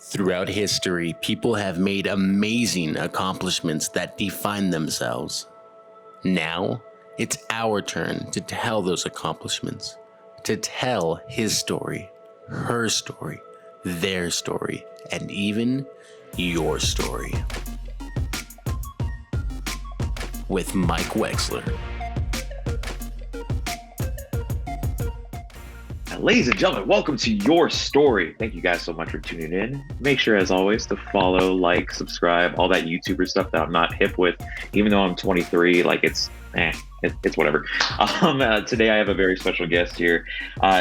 Throughout history, people have made amazing accomplishments that define themselves. Now, it's our turn to tell those accomplishments, to tell his story, her story, their story, and even your story. With Mike Wexler. Ladies and gentlemen, welcome to Your Story. Thank you guys so much for tuning in. Make sure, as always, to follow, like, subscribe, all that YouTuber stuff that I'm not hip with. Even though I'm 23, like it's whatever. Today I have a very special guest here.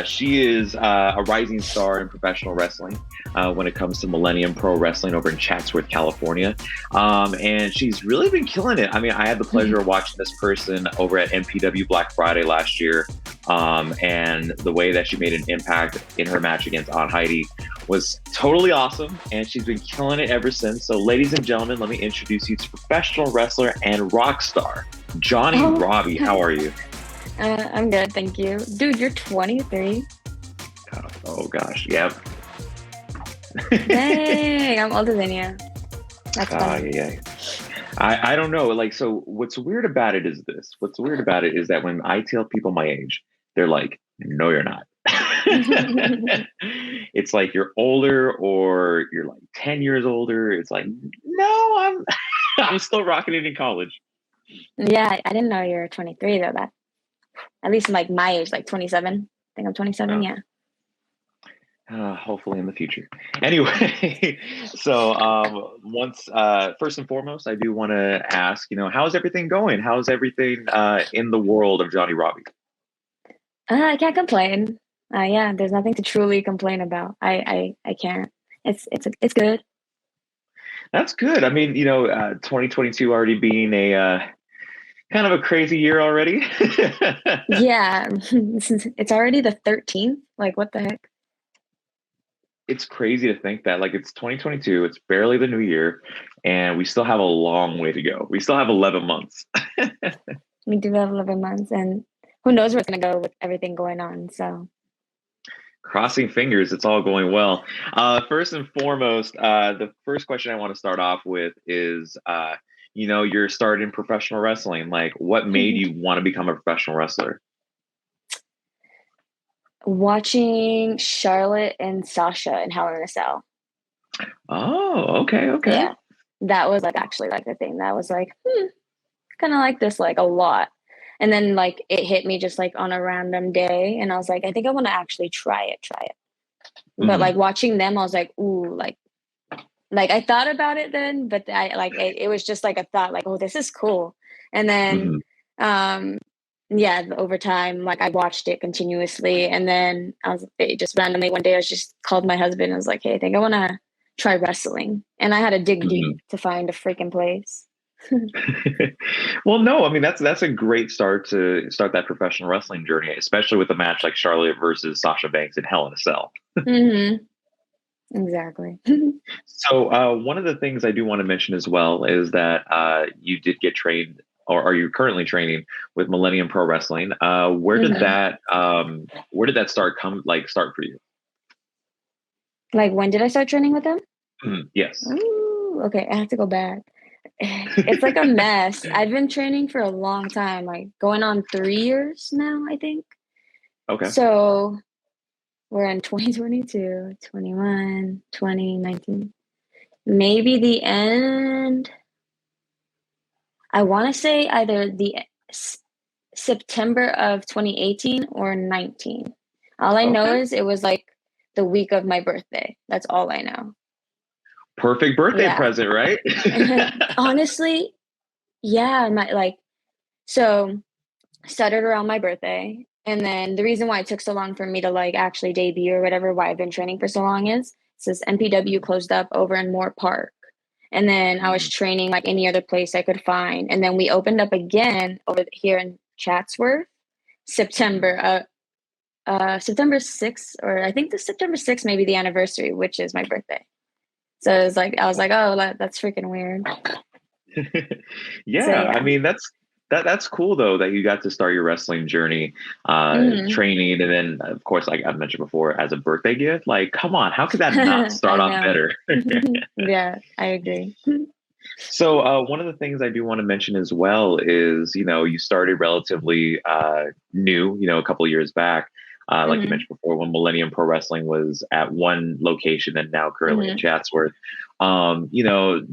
She is a rising star in professional wrestling when it comes to Millennium Pro Wrestling over in Chatsworth, California. And she's really been killing it. I mean, I had the pleasure of watching this person over at MPW Black Friday last year. And the way that she made an impact in her match against Aunt Heidi was totally awesome. And she's been killing it ever since. So ladies and gentlemen, let me introduce you to professional wrestler and rock star, Johnnie Robbie. How are you? I'm good, thank you. Dude, you're 23. Oh gosh, yep. Dang, I'm older than you. That's funny. Yeah. I don't know. Like, so what's weird about it is this. What's weird about it is that when I tell people my age, they're like, no, you're not. It's like you're older or you're like 10 years older. It's like, no, I'm still rocking it in college. Yeah, I didn't know you were 23 though. That at least like my age, like 27. I think I'm 27. Yeah. Hopefully in the future. Anyway, so first and foremost, I do want to ask, how's everything going? How's everything in the world of Johnnie Robbie? I can't complain. Yeah, there's nothing to truly complain about. I can't. It's good. That's good. I mean, 2022 already being a kind of a crazy year already. Yeah, it's already the 13th. Like, what the heck? It's crazy to think that, like, it's 2022, it's barely the new year, and we still have a long way to go. We still have 11 months. We do have 11 months, and who knows where it's going to go with everything going on, so. Crossing fingers, it's all going well. First and foremost, the first question I want to start off with is, you're starting professional wrestling. Like, what made you want to become a professional wrestler? Watching Charlotte and Sasha in Hell in a Cell. Oh, okay. Yeah, that was like actually like the thing that was like, kind of like this like a lot. And then like it hit me just like on a random day, and I was like, I think I want to actually try it. But like watching them, I was like, ooh, like I thought about it then, but it was just like a thought, like, oh, this is cool. And then yeah, over time, like I watched it continuously, and then it just randomly one day I just called my husband and was like, hey, I think I want to try wrestling, and I had to dig deep to find a freaking place. Well, no, I mean that's a great start to start that professional wrestling journey, especially with a match like Charlotte versus Sasha Banks in Hell in a Cell. Exactly. So one of the things I do want to mention as well is that you did get trained, or are you currently training with Millennium Pro Wrestling? Where did that start for you? Like, when did I start training with them? Yes. Ooh, okay, I have to go back. It's like a mess. I've been training for a long time, like going on 3 years now, I think. Okay. So we're in 2022, 21, 20, 19. Maybe the end. I want to say either the September of 2018 or 19. All I know is it was like the week of my birthday. That's all I know. Perfect birthday present, right? Honestly, yeah. So started around my birthday. And then the reason why it took so long for me to like actually debut or whatever, why I've been training for so long is since MPW closed up over in Moore Park. And then I was training like any other place I could find. And then we opened up again over here in Chatsworth, September 6th, or I think the September 6th may be the anniversary, which is my birthday. So I was like, oh, that's freaking weird. Yeah, so, yeah. I mean, that's That's cool though that you got to start your wrestling journey, Mhm. training, and then of course, like I mentioned before, as a birthday gift. Like, come on, how could that not I start off know. better? Yeah, I agree. So one of the things I do want to mention as well is, you started relatively new, a couple of years back, like you Mhm. mentioned before, when Millennium Pro Wrestling was at one location and now currently in Mhm. Chatsworth.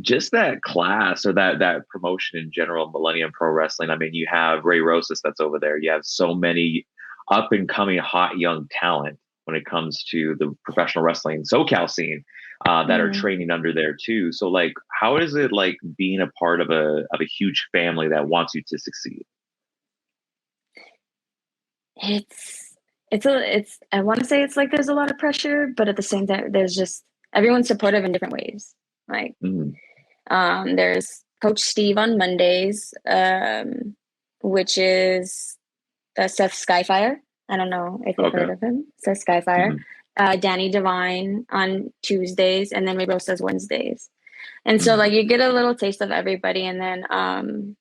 Just that class or that promotion in general, Millennium Pro Wrestling. I mean, you have Ray Rosas that's over there. You have so many up and coming hot young talent when it comes to the professional wrestling SoCal scene that are Mhm. training under there too. So like, how is it like being a part of a huge family that wants you to succeed? It's it's I wanna say it's like there's a lot of pressure, but at the same time, there's just everyone's supportive in different ways. Like, Mhm. there's Coach Steve on Mondays, which is Seth Skyfire. I don't know if you've Okay. heard of him. Seth Skyfire. Mhm. Danny Devine on Tuesdays, and then Ray Rosas Wednesdays. And so, Mhm. like, you get a little taste of everybody, and then,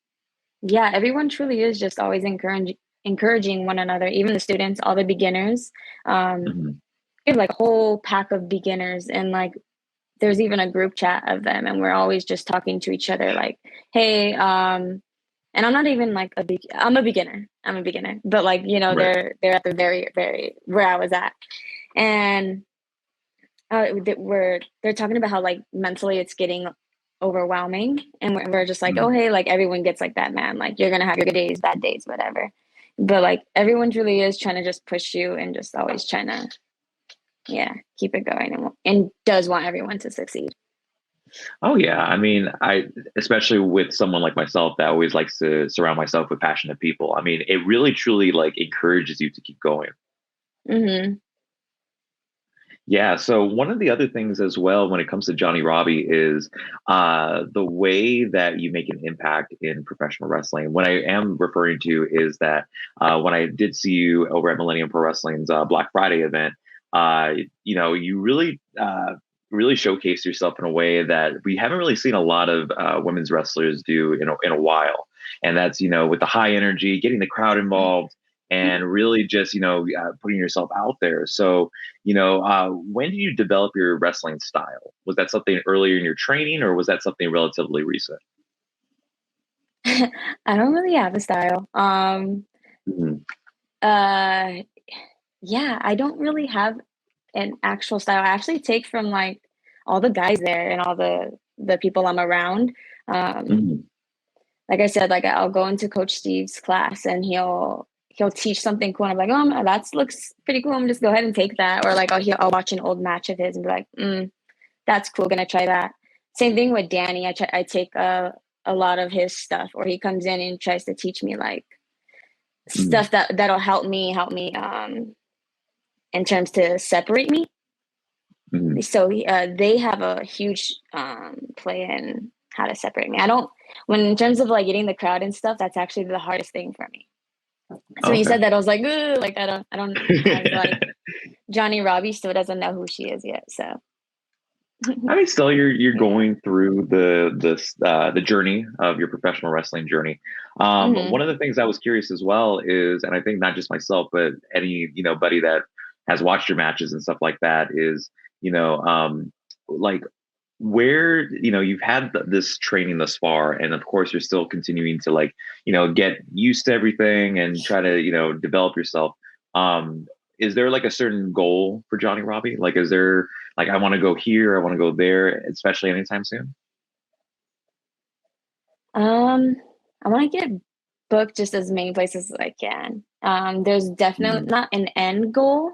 yeah, everyone truly is just always encouraging one another, even the students, all the beginners. Mhm. We have like a whole pack of beginners, and like there's even a group chat of them, and we're always just talking to each other, like, hey, and I'm not even like I'm a beginner. I'm a beginner, but like Right. they're at the very where I was at, and they're talking about how like mentally it's getting overwhelming, and we're just like, oh Mhm. hey, like everyone gets like that, man, like you're gonna have your good days, bad days, whatever, but like everyone really is trying to just push you and just always trying to, yeah, keep it going, and does want everyone to succeed. Oh yeah. I mean, I especially with someone like myself that always likes to surround myself with passionate people. I mean, it really truly like encourages you to keep going. Hmm. Yeah. So one of the other things as well when it comes to Johnny Robbie is the way that you make an impact in professional wrestling. What I am referring to is that when I did see you over at Millennium Pro Wrestling's Black Friday event, you really showcased yourself in a way that we haven't really seen a lot of women's wrestlers do in a while. And that's, with the high energy, getting the crowd involved and really just, putting yourself out there. So, when did you develop your wrestling style? Was that something earlier in your training, or was that something relatively recent? I don't really have a style. Mhm. Uh, yeah, I don't really have an actual style. I actually take from like all the guys there and all the people I'm around. Um, Mhm. like I said, like I'll go into Coach Steve's class and he'll teach something cool. And I'm like, oh, that looks pretty cool. I'm just go ahead and take that. Or like I'll watch an old match of his and be like, that's cool. Gonna try that. Same thing with Danny. I take a lot of his stuff, or he comes in and tries to teach me like Mhm. stuff that'll help me in terms to separate me. Mhm. So they have a huge play in how to separate me. I don't when in terms of like getting the crowd and stuff, that's actually the hardest thing for me. So when you Okay. said that, I was like, "Ugh," like I don't as like Johnnie Robbie still doesn't know who she is yet. So I mean, still, you're yeah. going through the journey of your professional wrestling journey. Hmm. One of the things I was curious as well is, and I think not just myself, but any buddy that has watched your matches and stuff like that is, like where you've had this training thus far, and of course you're still continuing to like get used to everything and try to develop yourself. Um, is there like a certain goal for Johnny Robbie? Like, is there like I want to go here, I want to go there, especially anytime soon? Um, I want to get booked just as many places as I can. There's definitely Mhm. not an end goal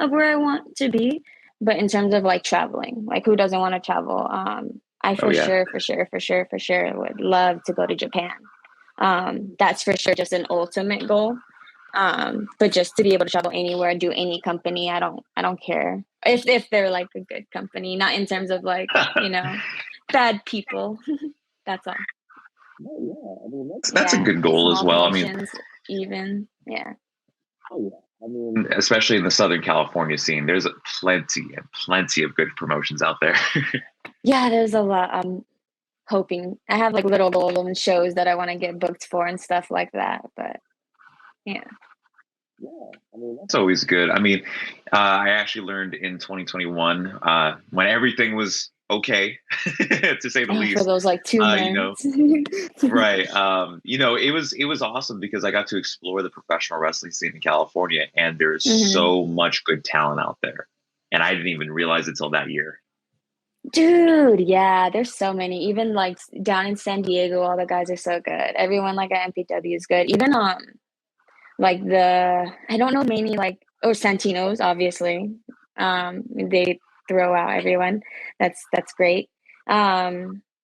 of where I want to be, but in terms of like traveling, like who doesn't want to travel? I Oh yeah. for sure would love to go to Japan. That's for sure just an ultimate goal. But just to be able to travel anywhere, do any company, I don't care if they're like a good company, not in terms of like, bad people. That's all. Oh, yeah. I mean, that's a Yeah, good goal as small well. I mean, promotions even. Yeah. oh, yeah. I mean, especially in the Southern California scene, there's plenty and plenty of good promotions out there. Yeah, there's a lot. hoping. I have like little goals and shows that I want to get booked for and stuff like that. But yeah. Yeah, I mean, that's always good. I mean, I actually learned in 2021 when everything was okay, to say the least. For those like 2 You know, months. right. You know, it was awesome because I got to explore the professional wrestling scene in California, and there's so much good talent out there, and I didn't even realize it till that year. Dude, yeah, there's so many. Even like down in San Diego, all the guys are so good. Everyone like at MPW is good. Even like I don't know many like Santino's obviously. They throw out everyone. That's great. But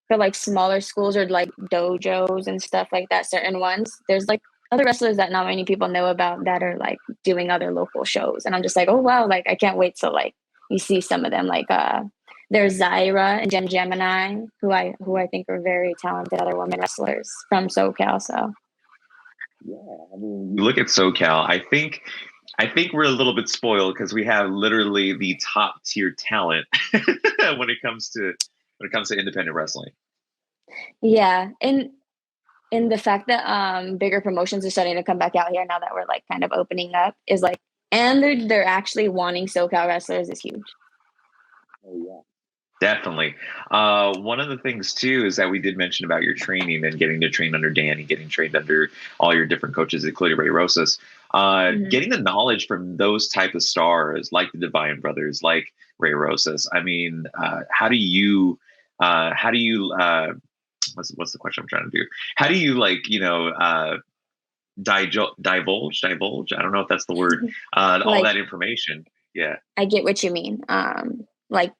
like smaller schools or like dojos and stuff like that, certain ones, there's like other wrestlers that not many people know about that are like doing other local shows. And I'm just like, oh wow, like I can't wait till like you see some of them. Like there's Zaira and Gemini, who I think are very talented other women wrestlers from SoCal. So yeah, I mean, you look at SoCal. I think we're a little bit spoiled because we have literally the top tier talent when it comes to independent wrestling. yeah, and the fact that bigger promotions are starting to come back out here now that we're like kind of opening up is like, and they're actually wanting SoCal wrestlers is huge. Oh yeah. Definitely. One of the things too is that we did mention about your training and getting to train under Danny, getting trained under all your different coaches, including Ray Rosas. Getting the knowledge from those type of stars like the Divine Brothers, like Ray Rosas. I mean, how do you what's the question I'm trying to do? How do you like, divulge? I don't know if that's the word. All Like, that information. Yeah. I get what you mean. Like,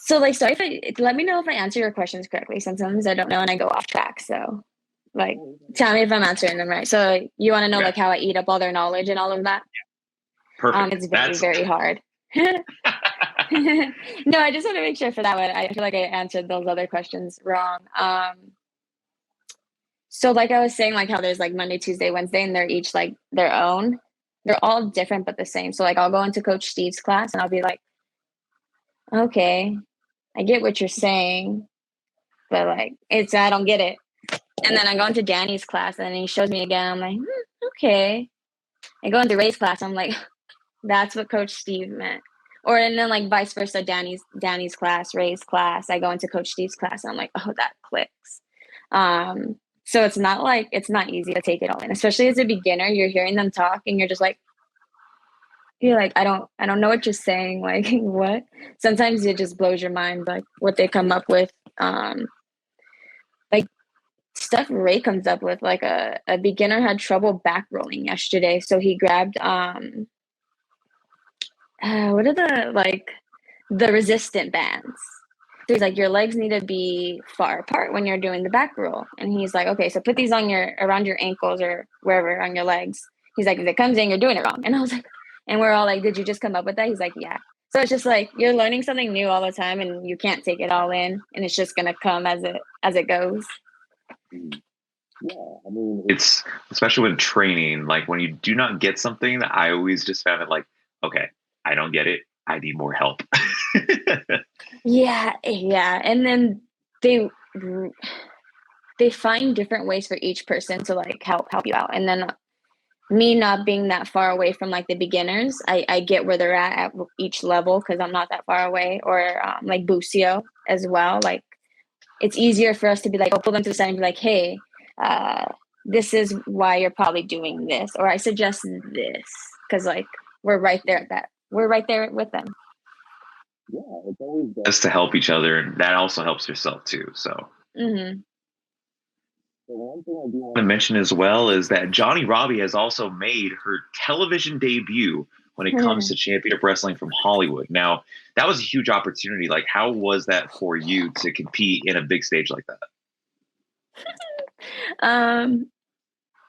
so like, sorry let me know if I answer your questions correctly. Sometimes I don't know and I go off track. So like, tell me if I'm answering them right. So you want to know like how I eat up all their knowledge and all of that? Perfect. It's very, very hard. No, I just want to make sure for that one. I feel like I answered those other questions wrong. So like I was saying, like how there's like Monday, Tuesday, Wednesday, and they're each like their own. They're all different but the same. So like I'll go into Coach Steve's class and I'll be like, okay, I get what you're saying, but like I don't get it. And then I go into Danny's class and he shows me again. I'm like, okay. I go into Ray's class. I'm like, that's what Coach Steve meant. And then like vice versa, Danny's class, Ray's class. I go into Coach Steve's class and I'm like, oh, that clicks. So it's not easy to take it all in, especially as a beginner. You're hearing them talk and you're like, I don't know what you're saying. Like what? Sometimes it just blows your mind, like what they come up with. Like stuff Ray comes up with, like a beginner had trouble back rolling yesterday. So he grabbed, what are the resistant bands. So he's like, your legs need to be far apart when you're doing the back roll. And he's like, okay, so put these around your ankles or wherever on your legs. He's like, if it comes in, you're doing it wrong. And I was like, and we're all like, did you just come up with that? He's like, yeah. So it's just like, you're learning something new all the time and you can't take it all in and it's just going to come as it goes. Yeah, I mean, it's especially when training, like when you do not get something, I always just found it like, okay, I don't get it. I need more help. Yeah. And then they find different ways for each person to like help you out. And then me not being that far away from like the beginners, I get where they're at each level because I'm not that far away. Or like Busio as well. Like it's easier for us to be like, pull them to the side and be like, hey, this is why you're probably doing this, or I suggest this, because like we're right there with them. Yeah, it's always best to help each other, and that also helps yourself too. So. The one thing I do want to mention as well is that Johnnie Robbie has also made her television debut when it comes to Championship Wrestling from Hollywood. Now, that was a huge opportunity. Like, how was that for you to compete in a big stage like that?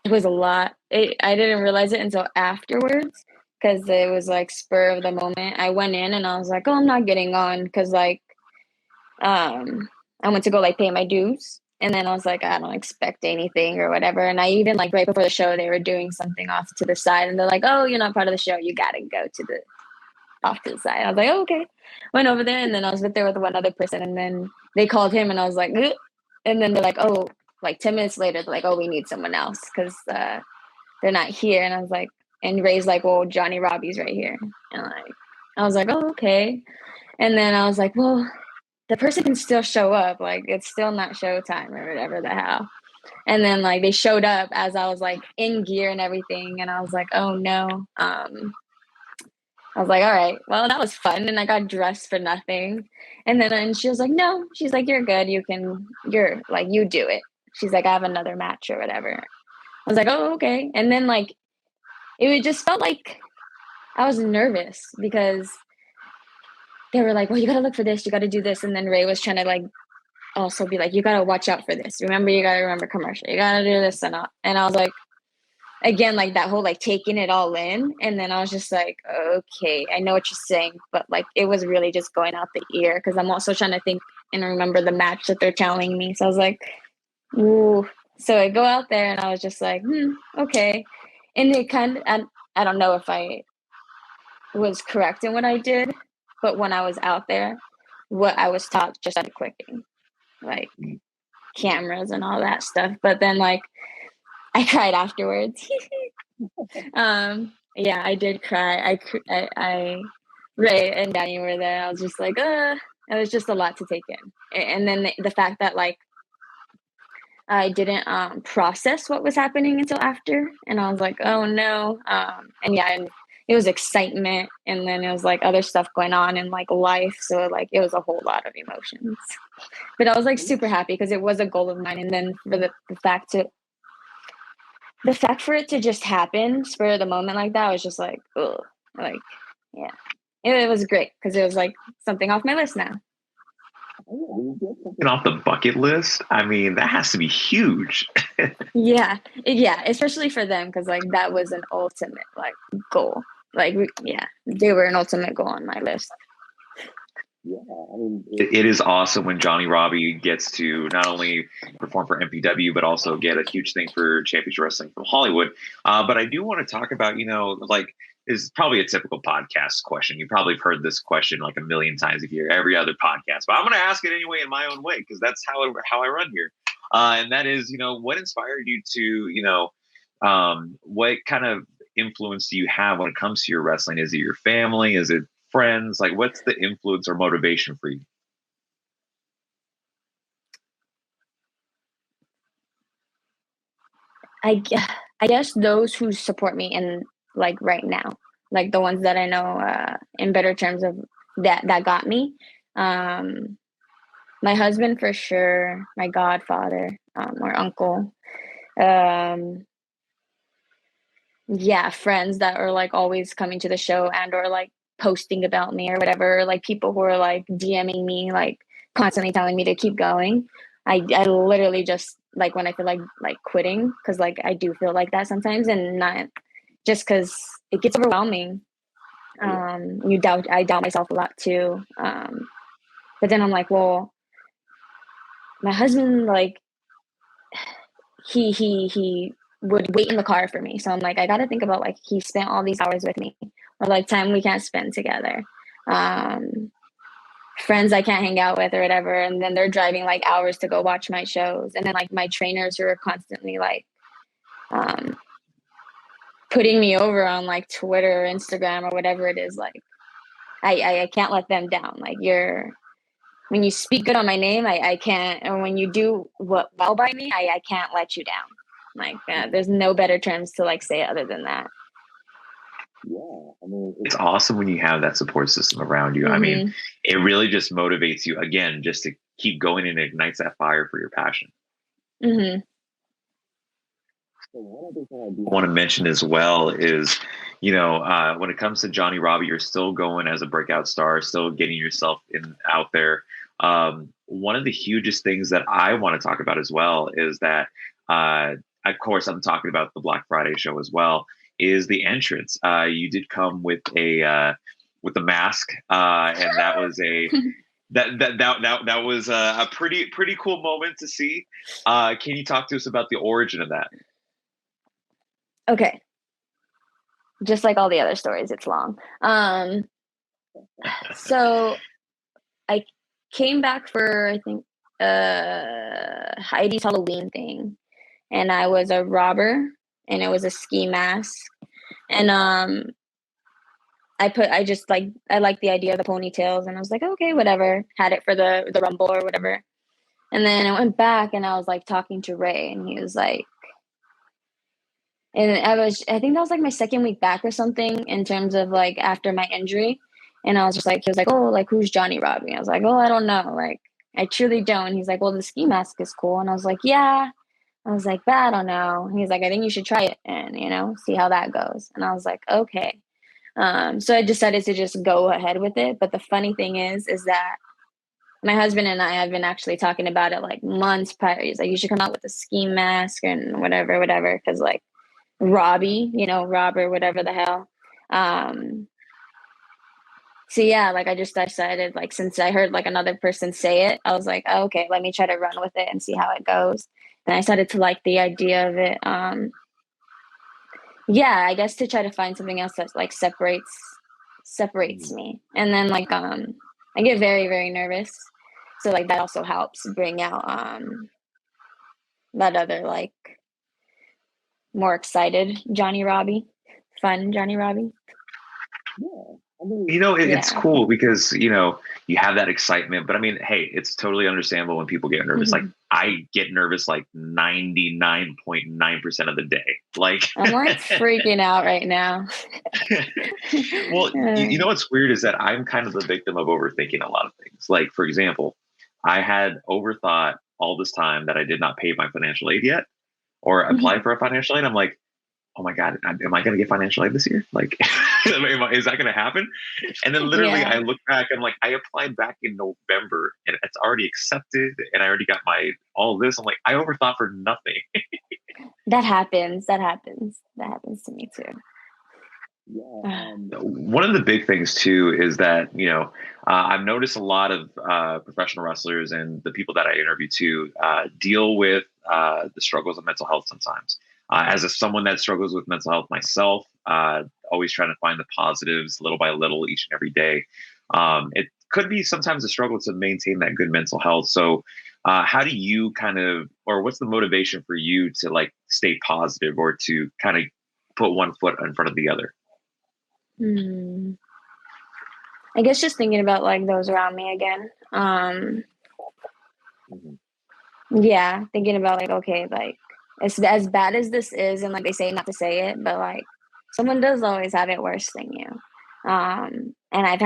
It was a lot. I didn't realize it until afterwards because it was like spur of the moment. I went in and I was like, oh, I'm not getting on because like I went to go like pay my dues. And then I was like, I don't expect anything or whatever. And I even like right before the show, they were doing something off to the side and they're like, oh, you're not part of the show. You got to go to off to the side. I was like, oh, okay. Went over there, and then I was there with one other person, and then they called him, and I was like, ugh. And then they're like, oh, like 10 minutes later, they're like, oh, we need someone else because they're not here. And I was like, and Ray's like, well, Johnnie Robbie's right here. And like, I was like, oh, okay. And then I was like, well, the person can still show up. Like, it's still not showtime or whatever the hell. And then like they showed up as I was like in gear and everything. And I was like, oh no. I was like, all right, well, that was fun. And I got dressed for nothing. And then she was like, no, she's like, you're good. You're like, you do it. She's like, I have another match or whatever. I was like, oh, okay. And then like, just felt like I was nervous because they were like, well, you got to look for this. You got to do this. And then Ray was trying to like, also be like, you got to watch out for this. Remember, you got to remember commercial. You got to do this and all. And I was like, again, like that whole like taking it all in. And then I was just like, okay, I know what you're saying. But like, it was really just going out the ear because I'm also trying to think and remember the match that they're telling me. So I was like, ooh. So I go out there and I was just like, okay. And it kind of, I don't know if I was correct in what I did, but when I was out there, what I was taught just started clicking. Like cameras and all that stuff. But then like I cried afterwards. Yeah, I did cry. I Ray and Danny were there. I was just like, it was just a lot to take in. And then the fact that like I didn't process what was happening until after, and I was like, oh no. And yeah, and it was excitement, and then it was like other stuff going on in like life, so like it was a whole lot of emotions. But I was like super happy because it was a goal of mine, and then for the fact for it to just happen, spur of the moment like that, I was just like, ugh, like yeah, it was great because it was like something off my list now. Something off the bucket list. I mean, that has to be huge. Yeah, especially for them because like that was an ultimate like goal. Like they were an ultimate goal on my list. Yeah, I mean, it is awesome when Johnnie Robbie gets to not only perform for MPW but also get a huge thing for Championship Wrestling from Hollywood. But I do want to talk about, like, is probably a typical podcast question. You probably have heard this question like a million times if you're every other podcast, but I'm going to ask it anyway in my own way because that's how I run here. And that is, what inspired you to, what kind of influence do you have when it comes to your wrestling? Is it your family? Is it friends? Like, what's the influence or motivation for you? I guess those who support me in like right now, like the ones that I know in better terms of that got me. My husband for sure, my godfather or uncle. Yeah, friends that are like always coming to the show and or like posting about me or whatever, like people who are like DMing me, like constantly telling me to keep going. I literally just like when I feel like quitting because like I do feel like that sometimes and not just because it gets overwhelming. I doubt myself a lot too. But then I'm like, well, my husband like he would wait in the car for me. So I'm like, I got to think about like he spent all these hours with me or like time we can't spend together. Friends I can't hang out with or whatever. And then they're driving like hours to go watch my shows. And then like my trainers who are constantly like putting me over on like Twitter or Instagram or whatever it is. Like I can't let them down. Like when you speak good on my name, I can't, and when you do what well by me, I can't let you down. Like there's no better terms to like say other than that. Yeah, I mean, it's awesome when you have that support system around you. I mean, it really just motivates you again, just to keep going and ignites that fire for your passion. Mm-hmm. So one other thing I do want to mention as well is, when it comes to Johnnie Robbie, you're still going as a breakout star, still getting yourself out there. One of the hugest things that I want to talk about as well is that, of course, I'm talking about the Black Friday show as well, is the entrance. You did come with a mask, and that was that was a pretty cool moment to see. Can you talk to us about the origin of that? Okay. Just like all the other stories, it's long. So I came back for, I think, Heidi's Halloween thing, and I was a robber, and it was a ski mask, and I liked the idea of the ponytails, and I was like, okay, whatever. Had it for the rumble or whatever, and then I went back, and I was like talking to Ray, and he was like, and I think that was like my second week back or something in terms of like after my injury, and I was just like, he was like, oh, like who's Johnnie Robbie? I was like, oh, I don't know, like I truly don't. And he's like, well, the ski mask is cool, and I was like, yeah. I was like, but I don't know. And he's like, I think you should try it and see how that goes. And I was like, okay. So I decided to just go ahead with it. But the funny thing is that my husband and I have been actually talking about it like months prior. He's like, you should come out with a ski mask and whatever. Because like Robbie, Rob or whatever the hell. So yeah, like I just decided, like, since I heard like another person say it, I was like, oh, okay, let me try to run with it and see how it goes. And I started to like the idea of it. Yeah, I guess to try to find something else that like separates me. And then like I get very, very nervous. So like that also helps bring out that other like more excited Johnnie Robbie, fun Johnnie Robbie. It's cool because, you have that excitement, but I mean, hey, it's totally understandable when people get nervous. Mm-hmm. Like I get nervous like 99.9% of the day. Like I'm like freaking out right now. Well, you know what's weird is that I'm kind of the victim of overthinking a lot of things. Like, for example, I had overthought all this time that I did not pay my financial aid yet or apply for a financial aid. I'm like, oh my God, am I going to get financial aid this year? Like, is that going to happen? And then literally I look back and like, I applied back in November and it's already accepted and I already got all this. I'm like, I overthought for nothing. That happens to me too. One of the big things too is that, I've noticed a lot of professional wrestlers and the people that I interview too deal with the struggles of mental health sometimes. As someone that struggles with mental health myself, always trying to find the positives little by little each and every day. It could be sometimes a struggle to maintain that good mental health. So how do you or what's the motivation for you to like stay positive or to kind of put one foot in front of the other? I guess just thinking about like those around me again. Yeah, thinking about like, okay, like as bad as this is, and like they say not to say it, but like someone does always have it worse than you. And I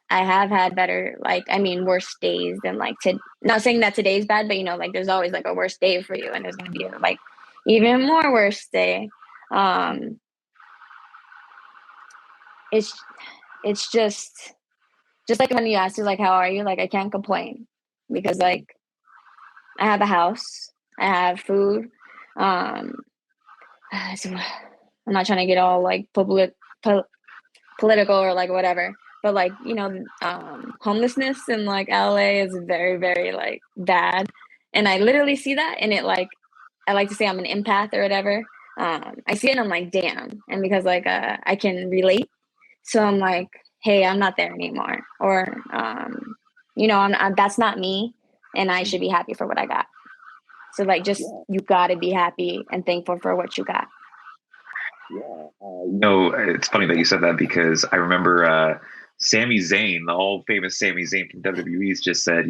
have had better, like, I mean, worse days than like not saying that today's bad, but like there's always like a worse day for you, and there's gonna be a, like even more worse day. It's just like when you ask you like, how are you? Like, I can't complain because like I have a house, I have food. So I'm not trying to get all like political or like whatever, but like, homelessness in like LA is very, very like bad. And I literally see that, and it like, I like to say I'm an empath or whatever. I see it and I'm like, damn. And because like, I can relate. So I'm like, hey, I'm not there anymore. Or, that's not me, and I should be happy for what I got. So like, just, you gotta be happy and thankful for what you got. It's funny that you said that because I remember Sami Zayn, the all famous Sami Zayn from WWE's just said,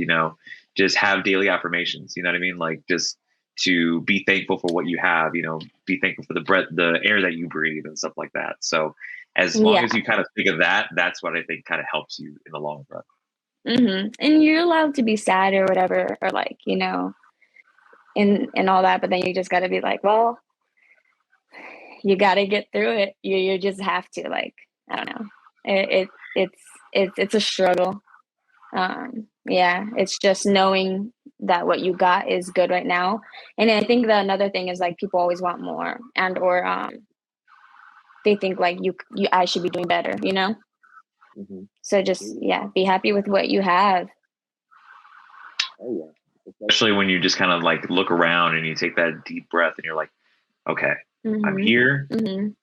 just have daily affirmations. You know what I mean? Like just to be thankful for what you have, be thankful for the air that you breathe and stuff like that. So as long as you kind of think of that, that's what I think kind of helps you in the long run. And you're allowed to be sad or whatever, or like, and all that, but then you just got to be like, well, you got to get through it. You just have to, like, I don't know. It's a struggle. It's just knowing that what you got is good right now. And I think that another thing is like people always want more, and or they think like I should be doing better, So just be happy with what you have. Especially when you just kind of like look around and you take that deep breath and you're like, okay, I'm here, and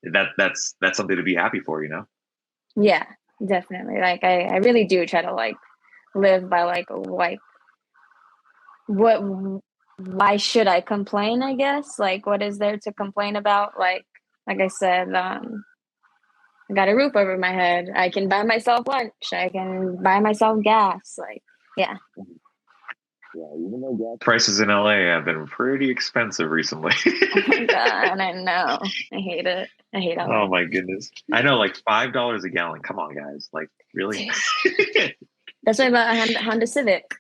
that's something to be happy for, Yeah. definitely. Like I really do try to like live by like what why should I complain, I guess? Like what is there to complain about? Like I said, I got a roof over my head. I can buy myself lunch. I can buy myself gas. Like, yeah. Yeah, even though gas prices in LA have been pretty expensive recently. Oh my God, I know. I hate it. I hate LA. Oh my goodness. I know, like $5 a gallon. Come on, guys. Like, really? That's why I bought a Honda Civic.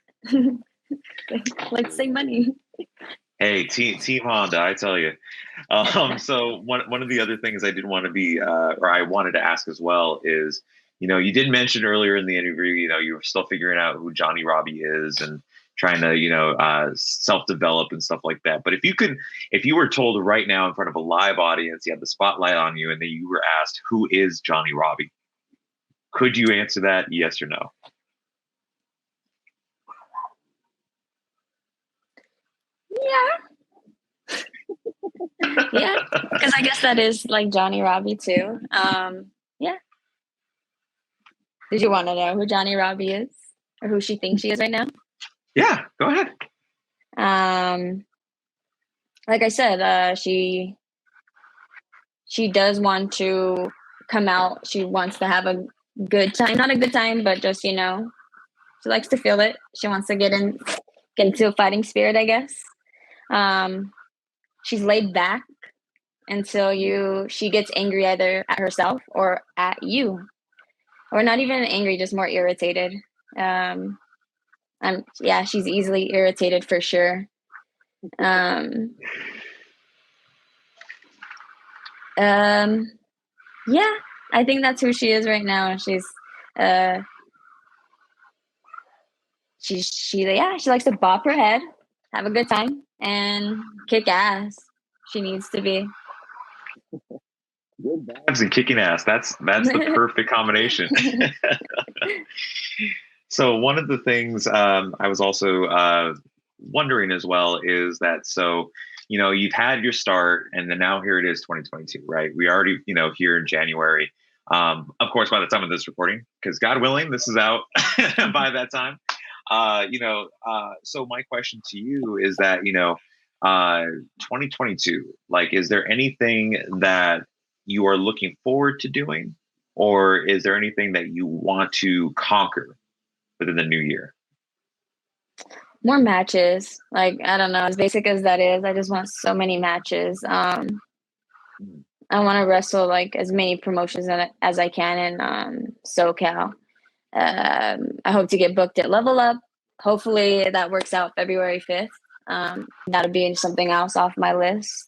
Like, save money. Hey, team Honda, I tell you. So one of the other things I did want to be, or I wanted to ask as well is, you did mention earlier in the interview, you were still figuring out who Johnnie Robbie is and trying to, self-develop and stuff like that. But if you were told right now in front of a live audience, you had the spotlight on you, and then you were asked, who is Johnnie Robbie? Could you answer that yes or no? Yeah. Yeah, because I guess that is like Johnnie Robbie too. Yeah. Did you want to know who Johnnie Robbie is or who she thinks she is right now? Yeah, go ahead. Like I said, she does want to come out. She wants to have a good time, not a good time, but just she likes to feel it. She wants to get into a fighting spirit, I guess. She's laid back until she gets angry either at herself or at you, or not even angry, just more irritated. She's easily irritated for sure. Yeah, I think that's who she is right now. She likes to bop her head, have a good time, and kick ass. She needs to be. Good vibes and kicking ass. That's the perfect combination. So one of the things I was also wondering as well is that you've had your start, and then now here it is, 2022, right? We already here in January. Of course, by the time of this recording, because God willing, this is out by that time. So my question to you is that 2022, like, is there anything that you are looking forward to doing, or is there anything that you want to conquer within the new year? More matches. Like, I don't know, as basic as that is, I just want so many matches. I want to wrestle like as many promotions as I can in SoCal. I hope to get booked at Level Up. Hopefully that works out February 5th. That'll be something else off my list.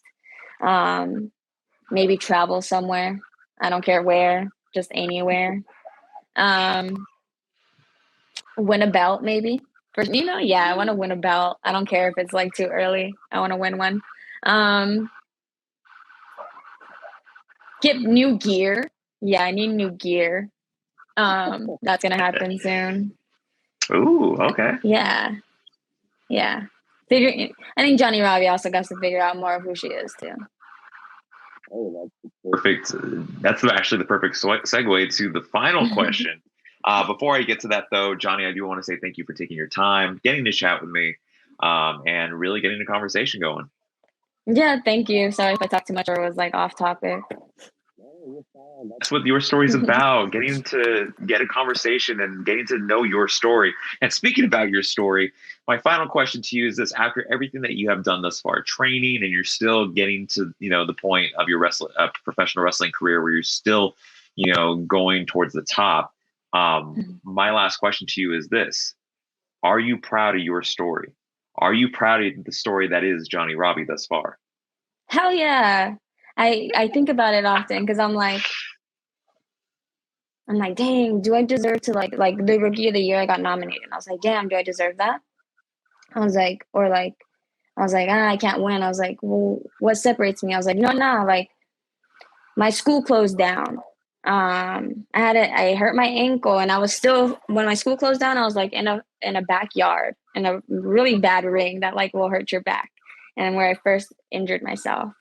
Maybe travel somewhere. I don't care where, just anywhere. Win a belt, maybe. I want to win a belt. I don't care if it's like too early. I want to win one. Get new gear. Yeah, I need new gear. That's gonna happen soon. Ooh, okay. Yeah. I think Johnnie Robbie also got to figure out more of who she is too. Oh, that's perfect. That's actually the perfect segue to the final question. Before I get to that, though, Johnny, I do want to say thank you for taking your time, getting to chat with me, and really getting the conversation going. Yeah, thank you. Sorry if I talked too much or was like off topic. That's what your story's about, getting to get a conversation and getting to know your story. And speaking about your story, my final question to you is this: after everything that you have done thus far, training, and you're still getting to the point of your professional wrestling career where you're still going towards the top, my last question to you is this: are you proud of your story? Are you proud of the story that is Johnnie Robbie thus far? Hell yeah. I think about it often because I'm like, dang, do I deserve to like the rookie of the year? I got nominated. And I was like, damn, do I deserve that? I was like, I can't win. I was like, well, what separates me? I was like, no, like my school closed down. I hurt my ankle, and I was still, when my school closed down, I was like in a backyard in a really bad ring that like will hurt your back, and where I first injured myself.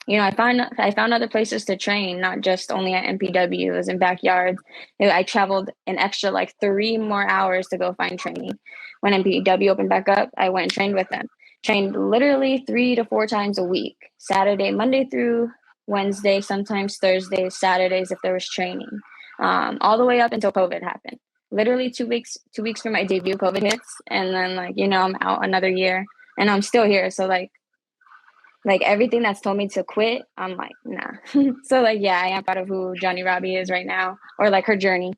I found other places to train, not just only at MPW. It was in backyards. I traveled an extra like 3 more hours to go find training. When MPW opened back up, I went and trained with them. Trained literally 3 to 4 times a week. Monday through Wednesday, sometimes Thursdays, Saturdays if there was training. All the way up until COVID happened. Literally 2 weeks for my debut, COVID hits, and then I'm out another year, and I'm still here. So like everything that's told me to quit, I'm like, nah. So like, yeah, I am proud of who Johnnie Robbie is right now, or like her journey.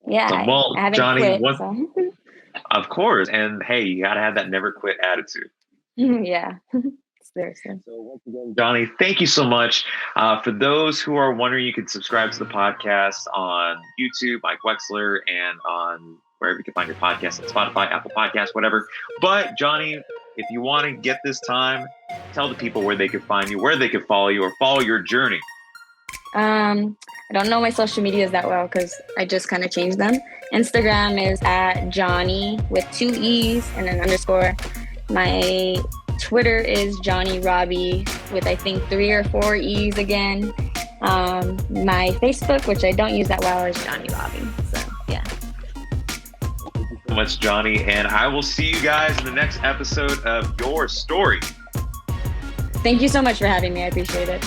Yeah, awesome. Well, I haven't Johnnie, quit. So. Of course, and hey, you gotta have that never quit attitude. Yeah. Seriously. So once again, Johnnie, thank you so much. For those who are wondering, you can subscribe to the podcast on YouTube, Mike Wexler, and on wherever you can find your podcast, on Spotify, Apple Podcasts, whatever. But Johnnie, if you want to get this time, tell the people where they can find you, where they can follow you, or follow your journey. I don't know my social medias that well because I just kind of changed them. Instagram is at Johnnie with 2 E's and an underscore. My Twitter is Johnnie Robbie with I think 3 or 4 E's again. My Facebook, which I don't use that well, is Johnnie Robbie. So yeah. Thank you so much, Johnnie, and I will see you guys in the next episode of Your Story. Thank you so much for having me. I appreciate it.